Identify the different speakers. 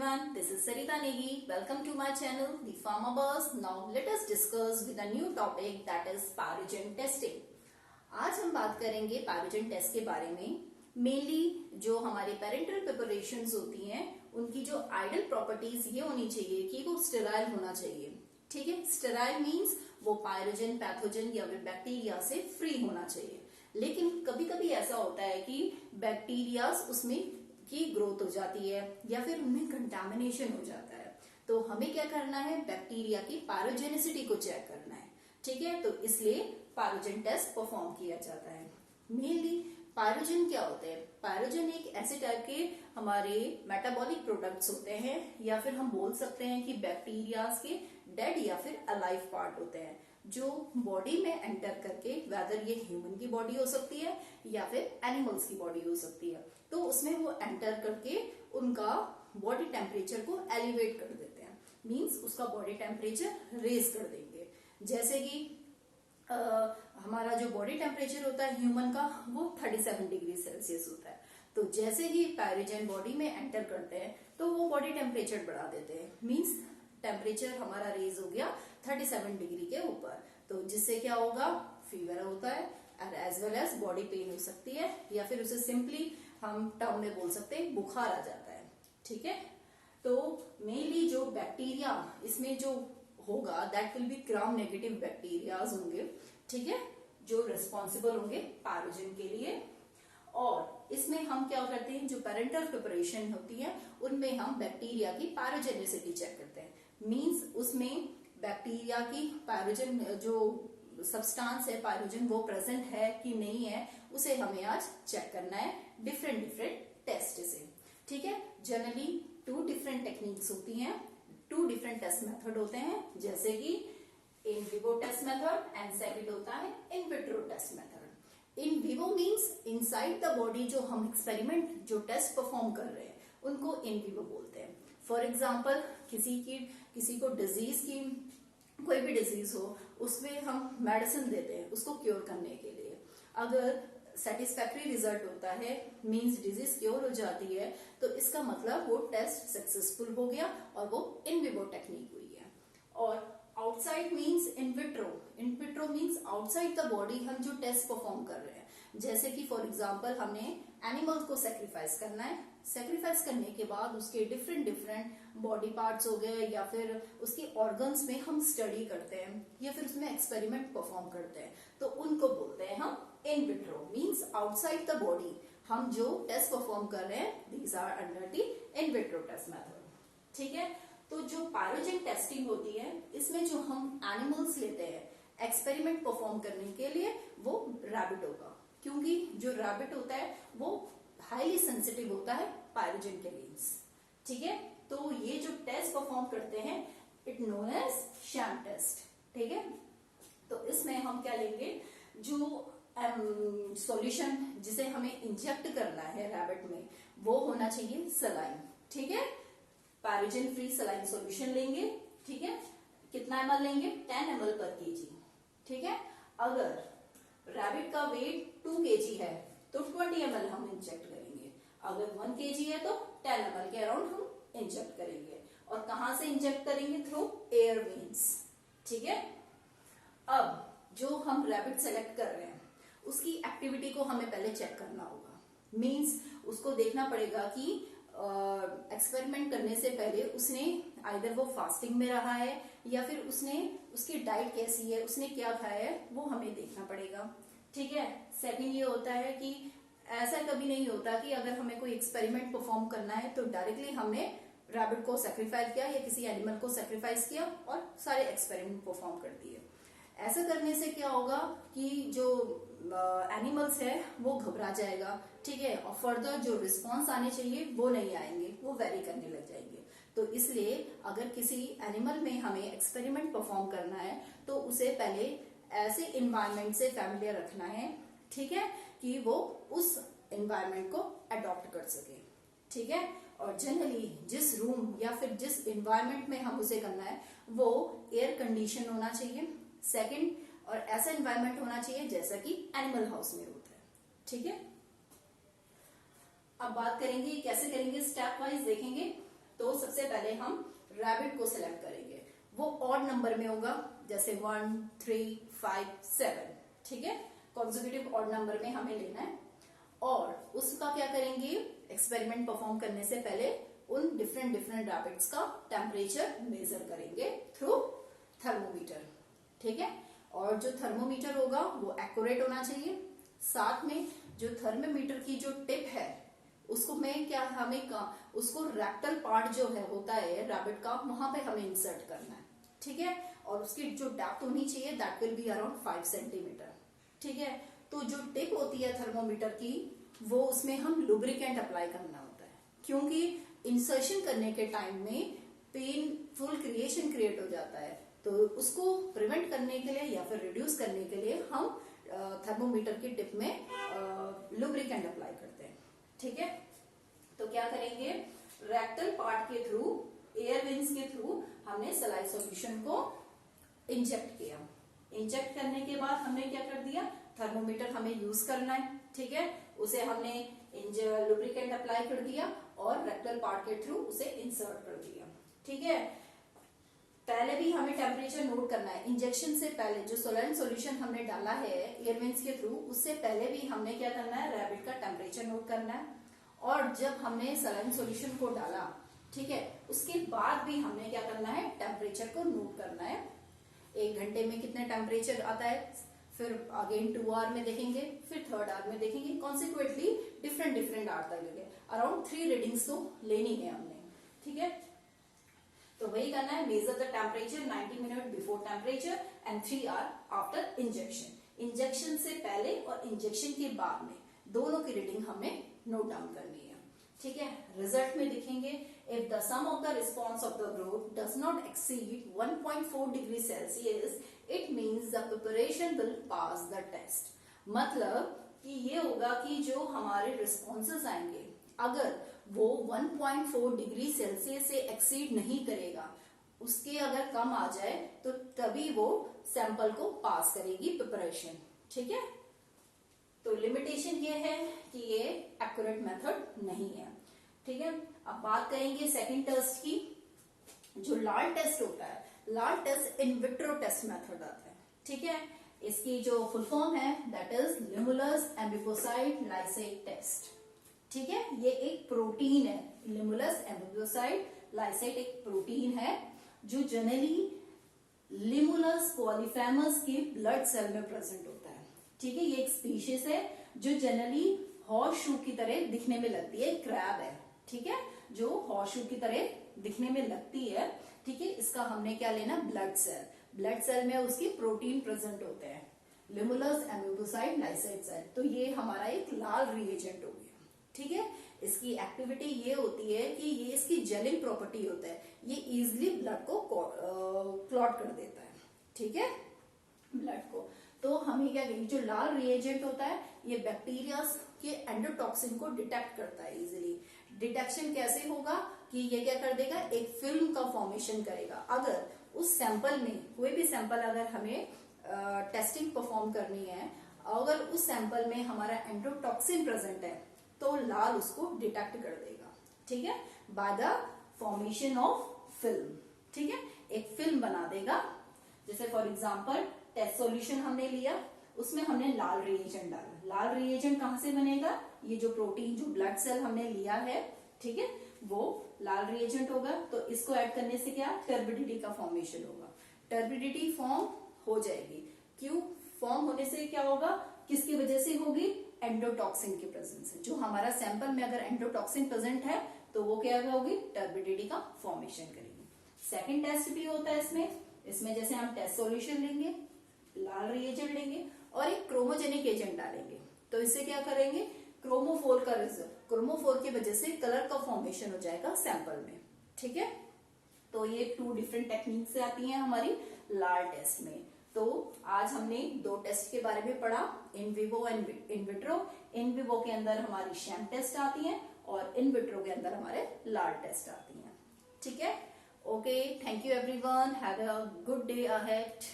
Speaker 1: everyone, this is Sarita Negi. Welcome to my channel, The Pharma Buzz. Now let us discuss with a new topic that is पैरोजन testing. आज हम बात करेंगे पैरोजन test के बारे में. मेनली जो हमारे पेरेंटल प्रिपरेशंस होती हैं उनकी जो आइडल प्रॉपर्टीज ये होनी चाहिए कि वो स्टेराइल होना चाहिए. ठीक है, स्टेराइल मीन्स वो पायरोजन, पैथोजन या फिर बैक्टीरिया से फ्री होना चाहिए. लेकिन कभी कभी ऐसा होता है कि बैक्टीरिया उसमें की ग्रोथ हो जाती है या फिर उनमें कंटामिनेशन हो जाता है. तो हमें क्या करना है, बैक्टीरिया की पायरोजेनिसिटी को चेक करना है. ठीक है, तो इसलिए पायरोजन टेस्ट परफॉर्म किया जाता है. मेनली पायरोजन क्या होते हैं? पायरोजन एक ऐसे टाइप के हमारे मेटाबॉलिक प्रोडक्ट्स होते हैं या फिर हम बोल सकते हैं कि बैक्टीरिया के डेड या फिर अलाइव पार्ट होते हैं जो बॉडी में एंटर करके, वेदर ये ह्यूमन की बॉडी हो सकती है या फिर एनिमल्स की बॉडी हो सकती है, तो उसमें वो एंटर करके उनका बॉडी टेम्परेचर को एलिवेट कर देते हैं. मींस उसका बॉडी टेम्परेचर रेज कर देंगे. जैसे कि हमारा जो बॉडी टेम्परेचर होता है ह्यूमन का वो 37 डिग्री सेल्सियस होता है. तो जैसे ही पैरोजन बॉडी में एंटर करते हैं तो वो बॉडी टेम्परेचर बढ़ा देते हैं. मींस टेम्परेचर हमारा रेज हो गया 37 डिग्री के ऊपर. तो जिससे क्या होगा, फीवर होता है और as well as body pain हो सकती है या फिर उसे सिंपली हम टर्म में बोल सकते हैं बुखार आ जाता है. ठीक है, तो मेनली जो बैक्टीरिया इसमें जो होगा that will be gram negative bacterias होंगे. ठीक है, जो रिस्पॉन्सिबल होंगे पैरोजन के लिए. और इसमें हम क्या करते हैं, जो पेरेंटल प्रिपरेशन होती है उनमें हम बैक्टीरिया की पैरोजेनिसिटी चेक करते हैं. मींस उसमें बैक्टीरिया की पैरोजन जो सब्सटेंस है पैरोजन वो प्रेजेंट है कि नहीं है, उसे हमें आज चेक करना है डिफरेंट टेस्ट से. ठीक है, जनरली 2 डिफरेंट टेक्निक्स होती हैं, 2 डिफरेंट टेस्ट मेथड होते हैं. जैसे कि in vivo test method and second होता है in vitro test method. In vivo means inside the body जो हम एक्सपेरिमेंट जो टेस्ट परफॉर्म कर रहे हैं उनको इन विवो बोलते हैं. फॉर एग्जाम्पल किसी को डिजीज की कोई भी डिजीज हो उसमें हम मेडिसिन देते हैं उसको क्योर करने के लिए. अगर सेटिस्फैक्ट्री रिजल्ट होता है मींस डिजीज क्योर हो जाती है तो इसका मतलब वो टेस्ट सक्सेसफुल हो गया और वो इन विवो टेक्निक हुई है. और outside means in vitro. In vitro means outside the body हम जो टेस्ट परफॉर्म कर रहे हैं. जैसे कि फॉर एग्जांपल हमने एनिमल को सेक्रीफाइस करना है. सेक्रीफाइस करने के बाद उसके डिफरेंट बॉडी पार्ट्स हो गए या फिर उसके ऑर्गन्स में हम स्टडी करते हैं या फिर उसमें एक्सपेरिमेंट परफॉर्म करते हैं तो उनको बोलते हैं हम in vitro. Means outside the body हम जो टेस्ट परफॉर्म कर रहे हैं these are under the in vitro test method. ठीक है, तो जो पैरोजन टेस्टिंग होती है इसमें जो हम एनिमल्स लेते हैं एक्सपेरिमेंट परफॉर्म करने के लिए वो रैबिट होगा, क्योंकि जो रैबिट होता है वो हाईली सेंसिटिव होता है पैरोजन के लिए. ठीक है, तो ये जो टेस्ट परफॉर्म करते हैं it known as sham test. ठीक है, तो इसमें हम क्या लेंगे, जो सॉल्यूशन जिसे हमें इंजेक्ट करना है रैबिट में वो होना चाहिए सलाइन. ठीक है, पैरोजन फ्री सलाइन सॉल्यूशन लेंगे. ठीक है, कितना ml लेंगे, 10 ml पर kg. ठीक है, अगर रैबिट का वेट 2 kg है तो 20 ml हम इंजेक्ट करेंगे. अगर 1 kg है तो 10 ml के अराउंड हम इंजेक्ट करेंगे. और कहां से इंजेक्ट करेंगे, थ्रू एयर वेन्स. ठीक है, अब जो हम रैबिट सेलेक्ट कर रहे हैं उसकी एक्टिविटी को हमें पहले चेक करना होगा. मींस उसको देखना पड़ेगा कि एक्सपेरिमेंट करने से पहले उसने आइदर वो फास्टिंग में रहा है या फिर उसकी डाइट कैसी है, उसने क्या खाया है, वो हमें देखना पड़ेगा. ठीक है, सेकंड ये होता है कि ऐसा कभी नहीं होता कि अगर हमें कोई एक्सपेरिमेंट परफॉर्म करना है तो डायरेक्टली हमने रैबिट को सेक्रीफाइस किया या किसी एनिमल को सेक्रीफाइस किया और सारे एक्सपेरिमेंट परफॉर्म कर दिए. ऐसा करने से क्या होगा कि जो एनिमल्स है वो घबरा जाएगा. ठीक है, और फर्दर जो रिस्पॉन्स आने चाहिए वो नहीं आएंगे, वो वेरी करने लग जाएंगे. तो इसलिए अगर किसी एनिमल में हमें एक्सपेरिमेंट परफॉर्म करना है तो उसे पहले ऐसे इन्वायरमेंट से फैमिलियर रखना है. ठीक है, कि वो उस इन्वायरमेंट को अडॉप्ट कर सके. ठीक है, और जनरली जिस रूम या फिर जिस इन्वायरमेंट में हम उसे करना है वो एयर कंडीशन होना चाहिए. सेकंड, और ऐसा एनवायरनमेंट होना चाहिए जैसा कि एनिमल हाउस में होता है. ठीक है, अब बात करेंगे कैसे करेंगे, स्टेप वाइज देखेंगे. तो सबसे पहले हम रैबिट को सिलेक्ट करेंगे, वो ऑड नंबर में होगा, जैसे 1, 3, 5, 7, ठीक है, कॉन्जिक्यूटिव ऑड नंबर में हमें लेना है। और उसका क्या करेंगे, एक्सपेरिमेंट परफॉर्म करने से पहले उन डिफरेंट रैबिट्स का टेम्परेचर मेजर करेंगे थ्रू थर्मोमीटर, ठीक है। और जो थर्मोमीटर होगा वो एक्यूरेट होना चाहिए। साथ में जो थर्मोमीटर की जो टिप है उसको उसको रेक्टल पार्ट जो है होता है रैबिट का, वहां पे हमें इंसर्ट करना है, ठीक है। और उसकी जो डेप्थ होनी चाहिए that will be around 5 centimetre, ठीक है। तो जो टिप होती है थर्मोमीटर की, वो उसमें हम लुब्रिकेंट अप्लाई करना होता है, क्योंकि इंसर्शन करने के टाइम में पेनफुल क्रिएशन क्रिएट हो जाता है, तो उसको प्रिवेंट करने के लिए या फिर रिड्यूस करने के लिए हम थर्मोमीटर की टिप में लुब्रिकेंट अप्लाई करते हैं, ठीक है। तो क्या करेंगे, रेक्टल पार्ट के थ्रू, एयर वेंस के थ्रू हमने सलाइन सॉल्यूशन को इंजेक्ट किया। इंजेक्ट करने के बाद हमने क्या कर दिया, थर्मोमीटर हमें यूज करना है, ठीक है, उसे हमने लुब्रिकेंट अप्लाई कर दिया और रेक्टल पार्ट के थ्रू उसे इंसर्ट कर दिया, ठीक है। पहले भी हमें टेम्परेचर नोट करना है, इंजेक्शन से पहले जो सलाइन सॉल्यूशन हमने डाला है एयर वेंस के थ्रू, उससे पहले भी हमने क्या करना है, रैबिट का टेम्परेचर नोट करना है। और जब हमने सलाइन सॉल्यूशन को डाला, ठीक है, उसके बाद भी हमने क्या करना है, टेम्परेचर को नोट करना है। 1 घंटे में कितने टेम्परेचर आता है, फिर अगेन 2 आवर में देखेंगे, फिर 3rd आवर में देखेंगे, कॉन्सिक्वेंटली डिफरेंट आवर तक लगे, अराउंड 3 रीडिंग्स तो लेनी है हमने, ठीक है। तो वही करना है, measure the temperature 90 minute before temperature and 3 hour after injection. Injection से पहले और इंजेक्शन के बाद में दोनों की रीडिंग हमें नोट डाउन करनी है, ठीक है। रिजल्ट में दिखेंगे, if the sum of the response of the group does not exceed 1.4 degree Celsius, it means the preparation will pass the test. मतलब कि ये होगा कि जो हमारे रिस्पॉन्सेस आएंगे, अगर वो 1.4 डिग्री सेल्सियस से एक्सीड नहीं करेगा, उसके अगर कम आ जाए तो तभी वो सैंपल को पास करेगी प्रिपरेशन, ठीक है। तो लिमिटेशन ये है कि ये एक्यूरेट मेथड नहीं है, ठीक है। अब बात करेंगे सेकंड टेस्ट की, जो लाल टेस्ट होता है, LAL test in vitro test method आता है, ठीक है। इसकी जो फुल फॉर्म है that is limulus amebocyte lysate test, ठीक है। ये एक प्रोटीन है, लिमुलस एम्बिपोसाइड लाइसेट एक प्रोटीन है जो जनरली लिमुलस कॉलीफेमस के ब्लड सेल में प्रेजेंट होता है, ठीक है। ये एक स्पीशीज है जो जनरली हॉर्स शू की तरह दिखने में लगती है, क्रैब है, ठीक है, जो हॉर्स शू की तरह दिखने में लगती है, ठीक है। इसका हमने क्या लेना, ब्लड सेल, ब्लड सेल में उसकी प्रोटीन प्रेजेंट होते हैं, लिमुलस एम्बिपोसाइड लाइसेट सेल। तो ये हमारा एक लाल रिएजेंट हो गया, ठीक है। इसकी एक्टिविटी ये होती है कि ये इसकी जेलिंग प्रॉपर्टी होता है, ये इजिली ब्लड को क्लॉट कर देता है, ठीक है, ब्लड को। तो हमें क्या करेंगे, जो लाल रिएजेंट होता है ये बैक्टीरिया के एंडोटॉक्सिन को डिटेक्ट करता है इजिली। डिटेक्शन कैसे होगा कि ये क्या कर देगा, एक फिल्म का फॉर्मेशन करेगा। अगर उस सैंपल में, कोई भी सैंपल अगर हमें टेस्टिंग परफॉर्म करनी है, अगर उस सैंपल में हमारा एंडोटॉक्सिन प्रेजेंट है तो लाल उसको डिटेक्ट कर देगा, ठीक है, by the formation of film, ठीक है, एक फिल्म बना देगा। जैसे फॉर एग्जांपल टेस्ट सॉल्यूशन हमने लिया, उसमें हमने लाल रिएजेंट डाला, लाल रिएजेंट कहां से बनेगा, ये जो प्रोटीन जो ब्लड सेल हमने लिया है, ठीक है, वो लाल रिएजेंट होगा। तो इसको ऐड करने से क्या, टर्बिडिटी का फॉर्मेशन होगा, टर्बिडिटी फॉर्म हो जाएगी। क्यों फॉर्म होने से क्या होगा, किसकी वजह से होगी, एंडोटॉक्सिन की प्रेजेंस है। जो हमारा सैंपल में अगर एंडोटॉक्सिन प्रेजेंट है तो वो क्या होगी, टर्बिडिटी का फॉर्मेशन करेगी। सेकंड टेस्ट भी होता है इसमें जैसे हम टेस्ट सॉल्यूशन लेंगे, लाल रिएजेंट लेंगे और एक क्रोमोजेनिक एजेंट डालेंगे, तो इससे क्या करेंगे, क्रोमोफोर का रिजल्ट, क्रोमोफोर की वजह से कलर का फॉर्मेशन हो जाएगा सैंपल में, ठीक है। तो ये 2 डिफरेंट टेक्निक से आती हैं हमारी लाल टेस्ट में। तो आज हमने 2 टेस्ट के बारे में पढ़ा, in vivo and in vitro. In vivo के अंदर हमारी शैम टेस्ट आती है और इन विट्रो के अंदर हमारे लाल टेस्ट आती हैं, ठीक है। Okay, thank you everyone, have a good day ahead.